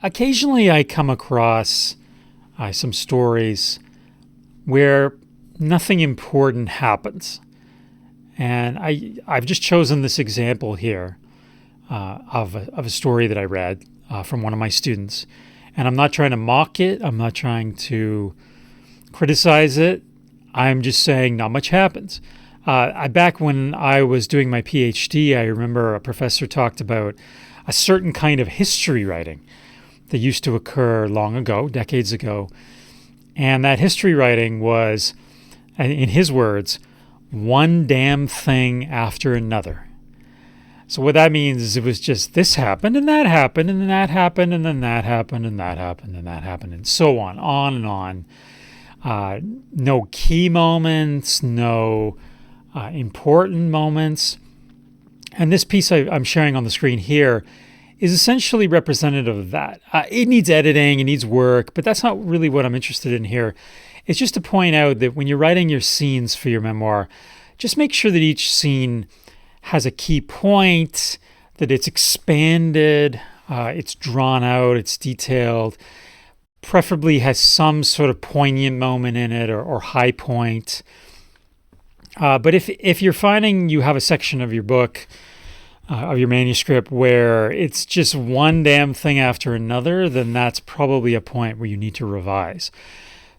Occasionally I come across some stories where nothing important happens. And I've just chosen this example here of a story that I read from one of my students. And I'm not trying to mock it. I'm not trying to criticize it. I'm just saying not much happens. Back when I was doing my PhD, I remember a professor talked about a certain kind of history writing that used to occur long ago, decades ago. And that history writing was, in his words, one damn thing after another. So what that means is it was just this happened and that happened and then that happened and then that happened and that happened and that happened and so on and on. No key moments, no important moments. And this piece I'm sharing on the screen here is essentially representative of that. It needs editing, it needs work, but that's not really what I'm interested in here. It's just to point out that when you're writing your scenes for your memoir, just make sure that each scene has a key point, that it's expanded, it's drawn out, it's detailed, preferably has some sort of poignant moment in it or high point. But if you're finding you have a section of your book, of your manuscript where it's just one damn thing after another, then that's probably a point where you need to revise.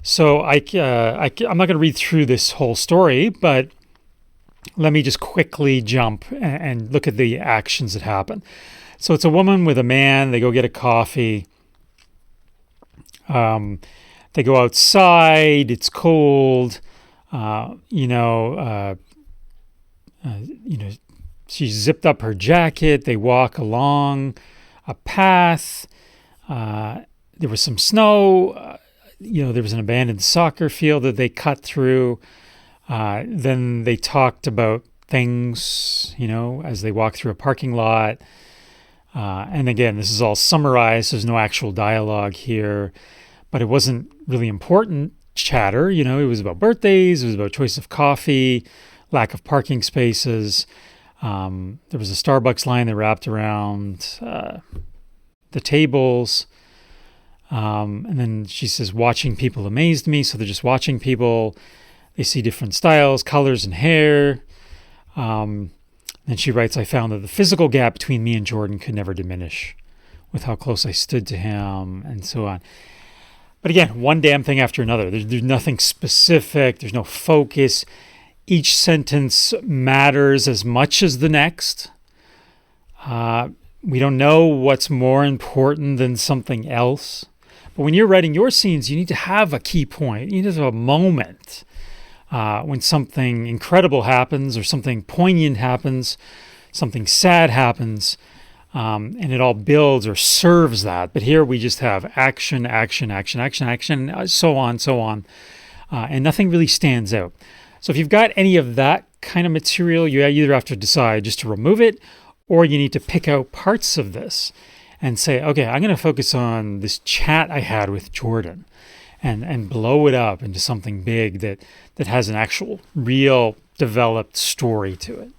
So I'm not going to read through this whole story, but let me just quickly jump and look at the actions that happen. So it's a woman with a man. They go get a coffee. They go outside. It's cold. She zipped up her jacket. They walk along a path. There was some snow. There was an abandoned soccer field that they cut through. Then they talked about things, as they walked through a parking lot. And again, this is all summarized. There's no actual dialogue here, but it wasn't really important chatter. It was about birthdays. It was about choice of coffee, lack of parking spaces. There was a Starbucks line that wrapped around the tables. And then she says, watching people amazed me. So they're just watching people. They see different styles, colors, and hair. Then she writes, I found that the physical gap between me and Jordan could never diminish with how close I stood to him, and so on. But again, one damn thing after another. There's nothing specific. There's no focus. Each sentence matters as much as the next. We don't know what's more important than something else. But when you're writing your scenes, you need to have a key point. You need to have a moment when something incredible happens or something poignant happens, something sad happens, and it all builds or serves that. But here we just have action, action, action, action, action, so on, and nothing really stands out. So if you've got any of that kind of material, you either have to decide just to remove it, or you need to pick out parts of this and say, okay, I'm going to focus on this chat I had with Jordan and blow it up into something big that has an actual, real, developed story to it.